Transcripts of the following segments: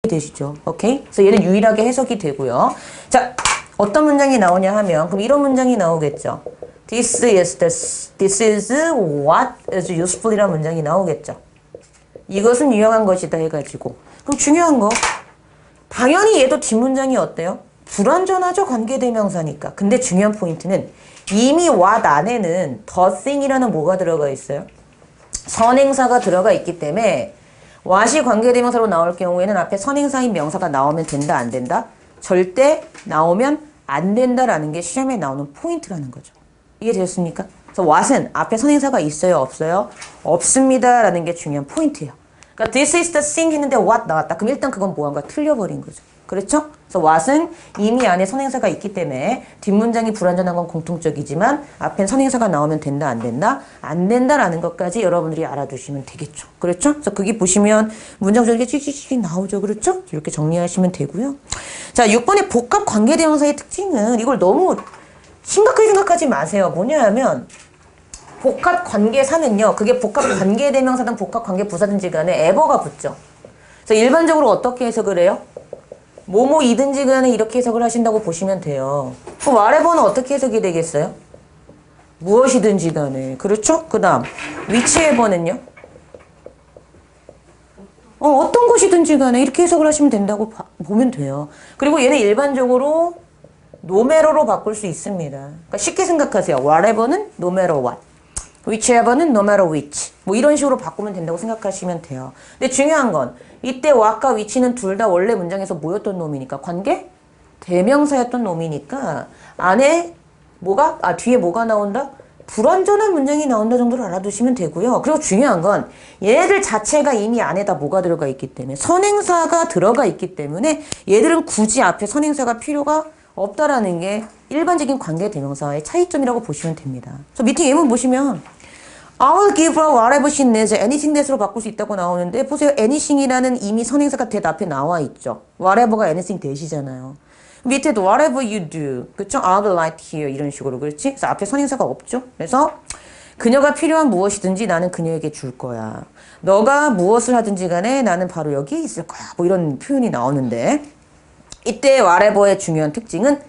되시죠? 오케이? 그래서 얘는 유일하게 해석이 되고요. 자, 어떤 문장이 나오냐 하면 그럼 이런 문장이 나오겠죠. This is what is useful 이라는 문장이 나오겠죠. 이것은 유용한 것이다 해가지고. 그럼 중요한 거 당연히 얘도 뒷문장이 어때요? 불완전하죠. 관계대명사니까. 근데 중요한 포인트는 이미 what 안에는 the thing이라는 뭐가 들어가 있어요? 선행사가 들어가 있기 때문에 what이 관계대명사로 나올 경우에는 앞에 선행사인 명사가 나오면 된다 안 된다? 절대 나오면 안 된다라는 게 시험에 나오는 포인트라는 거죠. 이해되셨습니까? 그래서 what은 앞에 선행사가 있어요? 없어요? 없습니다 라는 게 중요한 포인트예요. 그러니까 this is the thing 했는데 what 나왔다. 그럼 일단 그건 뭐한가 틀려버린 거죠. 그렇죠? 그래서 what은 이미 안에 선행사가 있기 때문에 뒷문장이 불완전한 건 공통적이지만 앞엔 선행사가 나오면 된다 안 된다? 안 된다라는 것까지 여러분들이 알아두시면 되겠죠. 그렇죠? 그래서 거기 보시면 문장 저렇게 찍찍찍 나오죠. 그렇죠? 이렇게 정리하시면 되고요. 자, 6번의 복합 관계대명사의 특징은 이걸 너무 심각하게 생각하지 마세요. 뭐냐 하면 복합 관계사는요. 그게 복합 관계대명사든 복합 관계부사든지 간에 에버가 붙죠. 그래서 일반적으로 어떻게 해석을 해요? 뭐뭐이든지 간에 이렇게 해석을 하신다고 보시면 돼요. 그럼 whatever는 어떻게 해석이 되겠어요? 무엇이든지 간에. 그렇죠? 그 다음 whichever는요? 어떤 것이든지 간에 이렇게 해석을 하시면 된다고 보면 돼요. 그리고 얘는 일반적으로 no matter로 바꿀 수 있습니다. 그러니까 쉽게 생각하세요. whatever는 no matter what. whichever는 no matter which. 뭐 이런 식으로 바꾸면 된다고 생각하시면 돼요. 근데 중요한 건 이때 what과 which는 둘 다 원래 문장에서 뭐였던 놈이니까 관계? 대명사였던 놈이니까 안에 뭐가? 뒤에 뭐가 나온다? 불완전한 문장이 나온다 정도로 알아두시면 되고요. 그리고 중요한 건 얘네들 자체가 이미 안에다 뭐가 들어가 있기 때문에 선행사가 들어가 있기 때문에 얘들은 굳이 앞에 선행사가 필요가 없다라는 게 일반적인 관계 대명사의 차이점이라고 보시면 됩니다. 그래서 미팅 예문 보시면 I will give her whatever she needs. anything that으로 바꿀 수 있다고 나오는데 보세요. anything이라는 이미 선행사가 that 앞에 나와 있죠. whatever가 anything that이잖아요. 밑에도 whatever you do. 그쵸? I will write here. 이런 식으로. 그렇지? 그래서 앞에 선행사가 없죠. 그래서 그녀가 필요한 무엇이든지 나는 그녀에게 줄 거야. 너가 무엇을 하든지 간에 나는 바로 여기 있을 거야. 뭐 이런 표현이 나오는데 이때 whatever의 중요한 특징은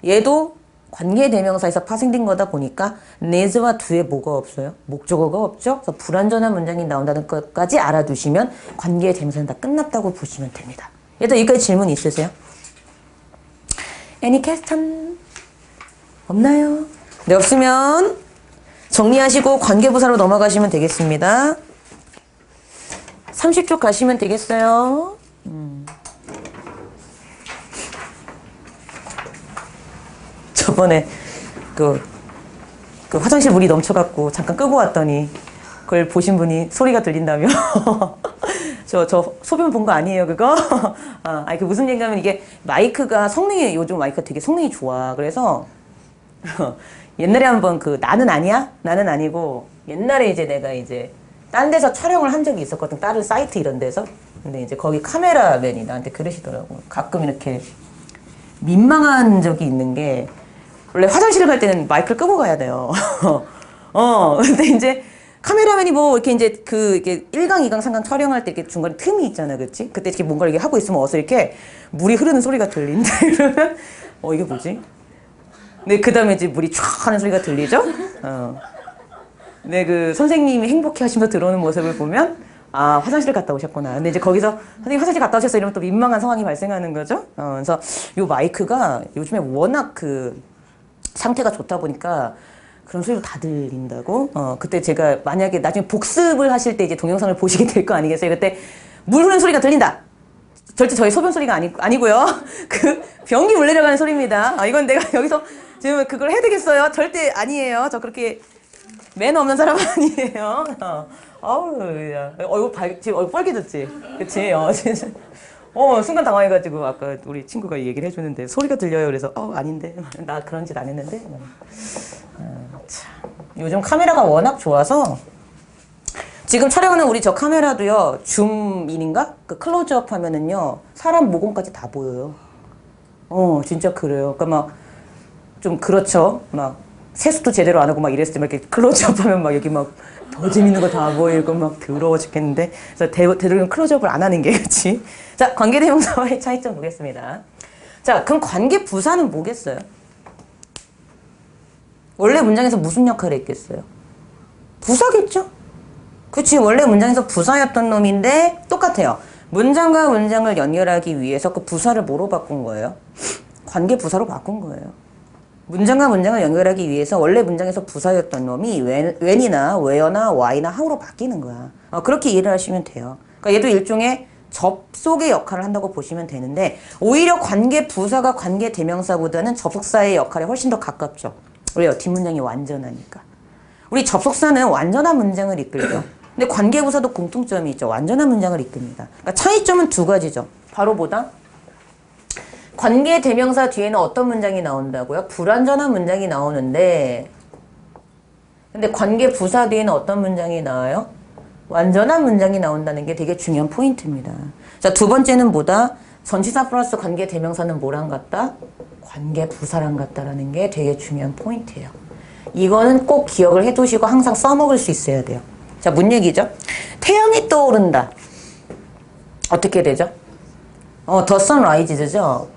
얘도 관계대명사에서 파생된 거다 보니까 needs와 do에 뭐가 없어요? 목적어가 없죠? 그래서 불완전한 문장이 나온다는 것까지 알아두시면 관계대명사는 다 끝났다고 보시면 됩니다. 일단 여기까지 질문 있으세요? Any question? 없나요? 네, 없으면 정리하시고 관계부사로 넘어가시면 되겠습니다. 30초 가시면 되겠어요. 저번에 그 화장실 물이 넘쳐갖고 잠깐 끄고 왔더니 그걸 보신 분이 소리가 들린다며. 저 소변 본 거 아니에요, 그거? 아니, 그 무슨 얘기냐면 이게 마이크가 성능이, 요즘 마이크가 되게 성능이 좋아. 그래서 옛날에 한번 나는 아니야? 나는 아니고 옛날에 이제 내가 이제 딴 데서 촬영을 한 적이 있었거든. 다른 사이트 이런 데서. 근데 이제 거기 카메라맨이 나한테 그러시더라고. 가끔 이렇게 민망한 적이 있는 게 원래 화장실 갈 때는 마이크를 끄고 가야 돼요. 근데 이제 카메라맨이 뭐 이렇게 이제 이렇게 1강, 2강, 3강 촬영할 때 이렇게 중간에 틈이 있잖아. 그치? 그때 이렇게 뭔가 이렇게 하고 있으면 어서 이렇게 물이 흐르는 소리가 들린다. 이러면, 이게 뭐지? 근데 그 다음에 이제 물이 촤 하는 소리가 들리죠? 근데 선생님이 행복해 하시면서 들어오는 모습을 보면, 화장실 갔다 오셨구나. 근데 이제 거기서 선생님 화장실 갔다 오셨어. 이러면 또 민망한 상황이 발생하는 거죠? 그래서 요 마이크가 요즘에 워낙 상태가 좋다 보니까 그런 소리로 다 들린다고? 그때 제가 만약에 나중에 복습을 하실 때 이제 동영상을 보시게 될 거 아니겠어요? 그때 물 흐르는 소리가 들린다! 절대 저희 소변 소리가 아니고요. 변기 물 내려가는 소리입니다. 이건 내가 여기서 지금 그걸 해야 되겠어요? 절대 아니에요. 저 그렇게 매너 없는 사람 아니에요. 야. 지금 얼굴 빨개졌지? 그치? 진짜. 순간 당황해가지고 아까 우리 친구가 얘기를 해주는데 소리가 들려요. 그래서 아닌데 나 그런 짓 안 했는데. 참. 요즘 카메라가 워낙 좋아서 지금 촬영하는 우리 저 카메라도요 줌인인가? 클로즈업 하면은요 사람 모공까지 다 보여요. 진짜 그래요. 그러니까 막 좀 그렇죠. 막 세수도 제대로 안 하고 막 이랬을 때 막 이렇게 클로즈업 하면 막 여기 막 더 재밌는 거 다 보이고 막 더러워 죽겠는데. 그래서 되도록이면 클로즈업을 안 하는 게 그렇지. 자, 관계대명사와의 차이점 보겠습니다. 자, 그럼 관계부사는 뭐겠어요? 원래 문장에서 무슨 역할을 했겠어요? 부사겠죠? 그치, 원래 문장에서 부사였던 놈인데 똑같아요. 문장과 문장을 연결하기 위해서 그 부사를 뭐로 바꾼 거예요? 관계부사로 바꾼 거예요. 문장과 문장을 연결하기 위해서 원래 문장에서 부사였던 놈이 when이나 where나 why나 how로 바뀌는 거야. 그렇게 이해를 하시면 돼요. 그러니까 얘도 일종의 접속의 역할을 한다고 보시면 되는데 오히려 관계부사가 관계대명사보다는 접속사의 역할에 훨씬 더 가깝죠. 왜요? 뒷문장이 완전하니까. 우리 접속사는 완전한 문장을 이끌죠. 근데 관계부사도 공통점이 있죠. 완전한 문장을 이끕니다. 그러니까 차이점은 두 가지죠. 바로 보다 관계대명사 뒤에는 어떤 문장이 나온다고요? 불완전한 문장이 나오는데 근데 관계부사 뒤에는 어떤 문장이 나와요? 완전한 문장이 나온다는 게 되게 중요한 포인트입니다. 자, 두 번째는 뭐다? 전치사 플러스 관계대명사는 뭐랑 같다? 관계부사랑 같다라는 게 되게 중요한 포인트예요. 이거는 꼭 기억을 해두시고 항상 써먹을 수 있어야 돼요. 자, 뭔 얘기죠? 태양이 떠오른다. 어떻게 되죠? The sun rises죠?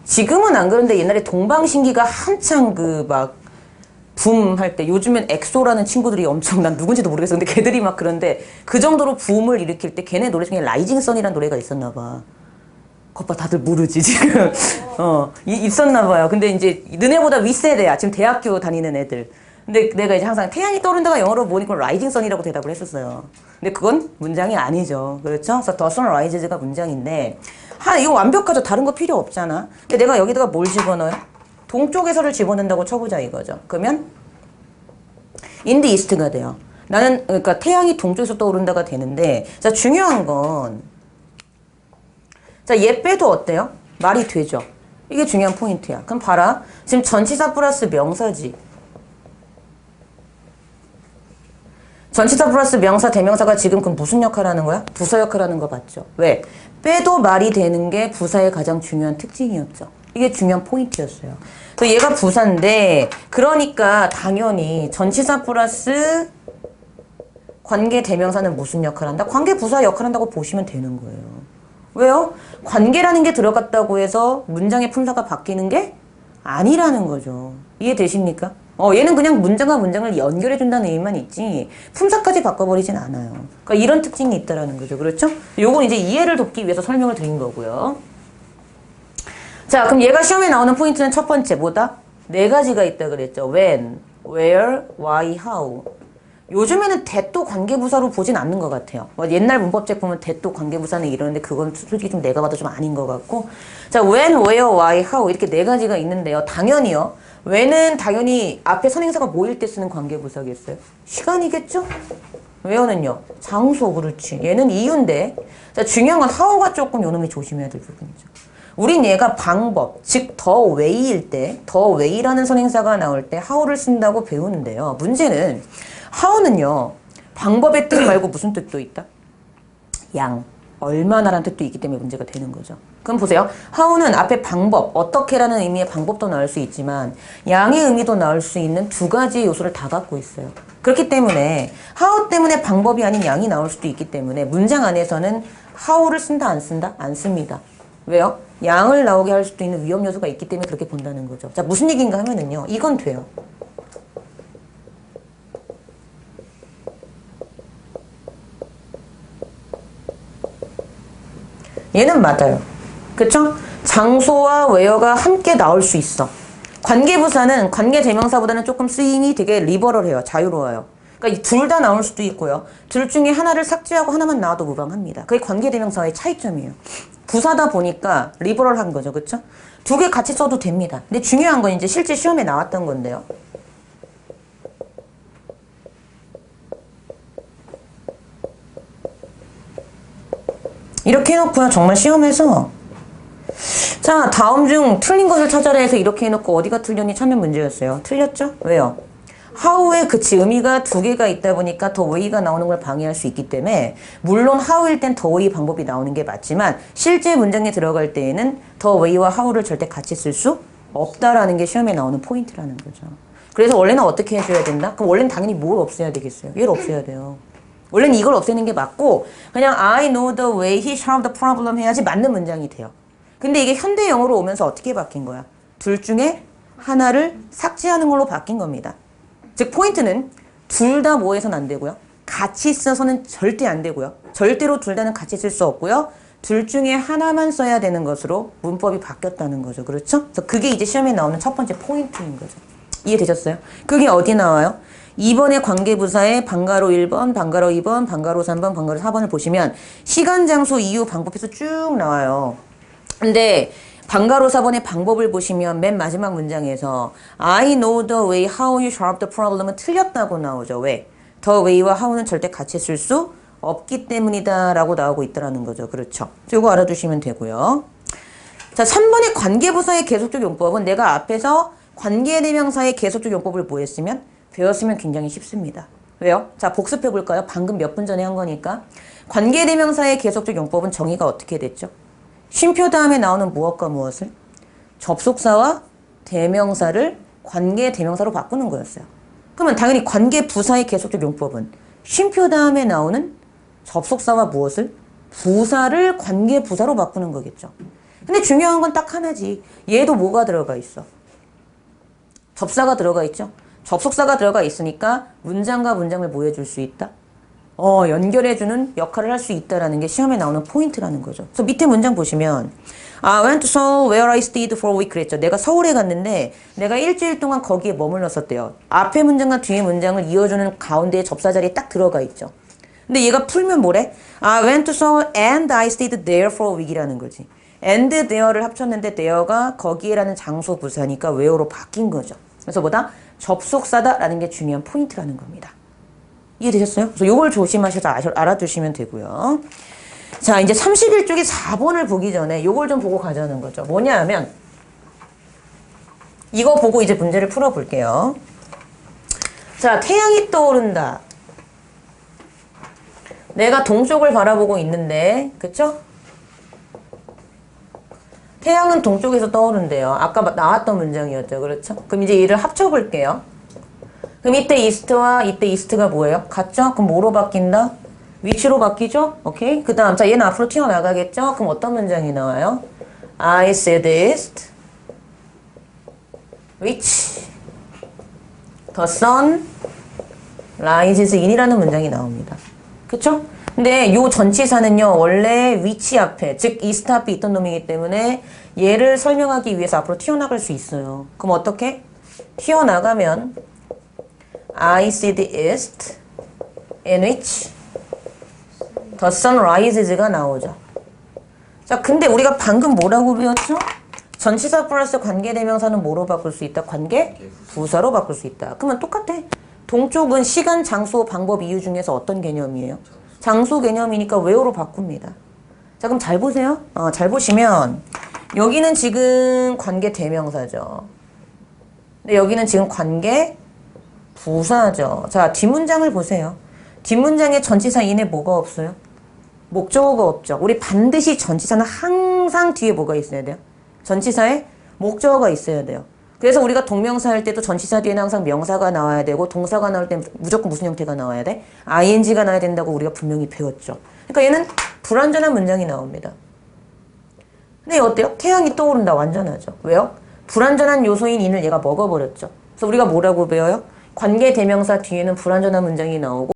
지금은 안 그런데 옛날에 동방신기가 한창 붐 할 때 요즘엔 엑소라는 친구들이 엄청 난 누군지도 모르겠어. 근데 걔들이 막 그런데 그 정도로 붐을 일으킬 때 걔네 노래 중에 라이징 선이라는 노래가 있었나 봐. 겉봐 다들 모르지 지금. 있었나 봐요. 근데 이제 너네보다 윗세대야. 지금 대학교 다니는 애들. 근데 내가 이제 항상 태양이 떠오른다가 영어로 보니까 라이징 선이라고 대답을 했었어요. 근데 그건 문장이 아니죠. 그렇죠? 그래서 The sun rises가 문장인데 이거 완벽하죠. 다른 거 필요 없잖아. 근데 내가 여기다가 뭘 집어넣어요? 동쪽에서를 집어넣는다고 쳐보자 이거죠. 그러면 in the east가 돼요. 나는 그러니까 태양이 동쪽에서 떠오른다가 되는데 자, 중요한 건 자, 얘 빼도 어때요? 말이 되죠. 이게 중요한 포인트야. 그럼 봐라. 지금 전치사 플러스 명사지. 전치사 플러스 명사, 대명사가 지금 그럼 무슨 역할을 하는 거야? 부사 역할을 하는 거 맞죠? 왜? 빼도 말이 되는 게 부사의 가장 중요한 특징이었죠. 이게 중요한 포인트였어요. 그래서 얘가 부사인데 그러니까 당연히 전치사 플러스 관계 대명사는 무슨 역할을 한다? 관계 부사 역할을 한다고 보시면 되는 거예요. 왜요? 관계라는 게 들어갔다고 해서 문장의 품사가 바뀌는 게 아니라는 거죠. 이해되십니까? 얘는 그냥 문장과 문장을 연결해준다는 의미만 있지 품사까지 바꿔버리진 않아요. 그러니까 이런 특징이 있다라는 거죠. 그렇죠? 요건 이제 이해를 돕기 위해서 설명을 드린 거고요. 자, 그럼 얘가 시험에 나오는 포인트는 첫 번째 뭐다? 네 가지가 있다 그랬죠. when, where, why, how. 요즘에는 대또 관계부사로 보진 않는 것 같아요. 옛날 문법책 보면 대또 관계부사는 이러는데 그건 솔직히 좀 내가 봐도 좀 아닌 것 같고. 자, when, where, why, how 이렇게 네 가지가 있는데요. 당연히요. when은 당연히 앞에 선행사가 모일 때 쓰는 관계부사겠어요. 시간이겠죠? where는요. 장소, 그렇지. 얘는 이유인데. 자, 중요한 건 how가 조금 요놈이 조심해야 될 부분이죠. 우린 얘가 방법, 즉 the way일 때, the way라는 선행사가 나올 때 how를 쓴다고 배우는데요. 문제는 how는요, 방법의 뜻 말고 무슨 뜻도 있다? 양, 얼마나라는 뜻도 있기 때문에 문제가 되는 거죠. 그럼 보세요. how는 앞에 방법, 어떻게라는 의미의 방법도 나올 수 있지만 양의 의미도 나올 수 있는 두 가지의 요소를 다 갖고 있어요. 그렇기 때문에 how 때문에 방법이 아닌 양이 나올 수도 있기 때문에 문장 안에서는 how를 쓴다 안 쓴다? 안 씁니다. 왜요? 양을 나오게 할 수도 있는 위험 요소가 있기 때문에 그렇게 본다는 거죠. 자, 무슨 얘기인가 하면은요. 이건 돼요. 얘는 맞아요. 그쵸? 장소와 where가 함께 나올 수 있어. 관계부사는 관계대명사보다는 조금 쓰임이 되게 리버럴해요. 자유로워요. 그러니까 둘 다 나올 수도 있고요. 둘 중에 하나를 삭제하고 하나만 나와도 무방합니다. 그게 관계대명사의 차이점이에요. 부사다 보니까 리버럴한 거죠. 그쵸? 두 개 같이 써도 됩니다. 근데 중요한 건 이제 실제 시험에 나왔던 건데요. 이렇게 해놓고요. 정말 시험에서 자, 다음 중 틀린 것을 찾아라 해서 이렇게 해놓고 어디가 틀렸니 찾는 문제였어요. 틀렸죠? 왜요? how의 그치 의미가 두 개가 있다 보니까 the way가 나오는 걸 방해할 수 있기 때문에 물론 how일 땐 the way 방법이 나오는 게 맞지만 실제 문장에 들어갈 때에는 the way와 how를 절대 같이 쓸 수 없다라는 게 시험에 나오는 포인트라는 거죠. 그래서 원래는 어떻게 해줘야 된다? 그럼 원래는 당연히 뭘 없애야 되겠어요? 얘를 없애야 돼요. 원래는 이걸 없애는 게 맞고 그냥 I know the way he solved the problem 해야지 맞는 문장이 돼요. 근데 이게 현대 영어로 오면서 어떻게 바뀐 거야? 둘 중에 하나를 삭제하는 걸로 바뀐 겁니다. 즉 포인트는 둘 다 뭐 해서는 안 되고요. 같이 써서는 절대 안 되고요. 절대로 둘 다는 같이 쓸 수 없고요. 둘 중에 하나만 써야 되는 것으로 문법이 바뀌었다는 거죠. 그렇죠? 그래서 그게 이제 시험에 나오는 첫 번째 포인트인 거죠. 이해되셨어요? 그게 어디 나와요? 2번의 관계부사에 방가로 1번, 방가로 2번, 방가로 3번, 방가로 4번을 보시면 시간, 장소, 이유, 방법에서 쭉 나와요. 근데 방가로 4번의 방법을 보시면 맨 마지막 문장에서 I know the way how you solve the problem은 틀렸다고 나오죠. 왜? The way와 how는 절대 같이 쓸 수 없기 때문이다 라고 나오고 있다는 거죠. 그렇죠? 이거 알아두시면 되고요. 자, 3번의 관계부사의 계속적 용법은 내가 앞에서 관계대명사의 계속적 용법을 뭐 했으면? 배웠으면 굉장히 쉽습니다. 왜요? 자, 복습해 볼까요? 방금 몇 분 전에 한 거니까. 관계대명사의 계속적 용법은 정의가 어떻게 됐죠? 쉼표 다음에 나오는 무엇과 무엇을? 접속사와 대명사를 관계대명사로 바꾸는 거였어요. 그러면 당연히 관계부사의 계속적 용법은 쉼표 다음에 나오는 접속사와 무엇을? 부사를 관계부사로 바꾸는 거겠죠. 근데 중요한 건 딱 하나지. 얘도 뭐가 들어가 있어? 접사가 들어가 있죠. 접속사가 들어가 있으니까 문장과 문장을 뭐 해줄 수 있다? 연결해주는 역할을 할 수 있다라는 게 시험에 나오는 포인트라는 거죠. 그래서 밑에 문장 보시면 I went to Seoul where I stayed for a week 그랬죠. 내가 서울에 갔는데 내가 일주일 동안 거기에 머물렀었대요. 앞에 문장과 뒤에 문장을 이어주는 가운데에 접사 자리에 딱 들어가 있죠. 근데 얘가 풀면 뭐래? I went to Seoul and I stayed there for a week이라는 거지. and there를 합쳤는데 there가 거기에라는 장소 부사니까 where로 바뀐 거죠. 그래서 뭐다? 접속사다라는 게 중요한 포인트라는 겁니다. 이해되셨어요? 그래서 요걸 조심하셔서 알아두시면 되고요. 자, 이제 31쪽에 4번을 보기 전에 요걸 좀 보고 가자는 거죠. 뭐냐 하면 이거 보고 이제 문제를 풀어볼게요. 자, 태양이 떠오른다. 내가 동쪽을 바라보고 있는데, 그쵸? 태양은 동쪽에서 떠오른대요. 아까 나왔던 문장이었죠. 그렇죠? 그럼 이제 이를 합쳐볼게요. 그럼 이때 이스트와 이때 이스트가 뭐예요? 같죠? 그럼 뭐로 바뀐다? 위치로 바뀌죠? 오케이? 그 다음, 자, 얘는 앞으로 튀어나가겠죠? 그럼 어떤 문장이 나와요? I said east, which the sun rises in이라는 문장이 나옵니다. 그쵸? 근데 요 전치사는요, 원래 위치 앞에, 즉, 이스트 앞에 있던 놈이기 때문에 얘를 설명하기 위해서 앞으로 튀어나갈 수 있어요. 그럼 어떻게? 튀어나가면 I see the east in which the sun rises가 나오죠. 자, 근데 우리가 방금 뭐라고 배웠죠? 전치사 플러스 관계대명사는 뭐로 바꿀 수 있다? 관계부사로 바꿀 수 있다. 그러면 똑같아. 동쪽은 시간, 장소, 방법, 이유 중에서 어떤 개념이에요? 장소 개념이니까 where로 바꿉니다. 자, 그럼 잘 보세요. 잘 보시면 여기는 지금 관계대명사죠. 근데 여기는 지금 관계부사죠. 자, 뒷문장을 보세요. 뒷문장에 전치사 인에 뭐가 없어요? 목적어가 없죠. 우리 반드시 전치사는 항상 뒤에 뭐가 있어야 돼요? 전치사에 목적어가 있어야 돼요. 그래서 우리가 동명사 할 때도 전치사 뒤에는 항상 명사가 나와야 되고 동사가 나올 때 무조건 무슨 형태가 나와야 돼? ing가 나와야 된다고 우리가 분명히 배웠죠. 그러니까 얘는 불완전한 문장이 나옵니다. 근데 어때요? 태양이 떠오른다. 완전하죠. 왜요? 불완전한 요소인 인을 얘가 먹어버렸죠. 그래서 우리가 뭐라고 배워요? 관계대명사 뒤에는 불완전한 문장이 나오고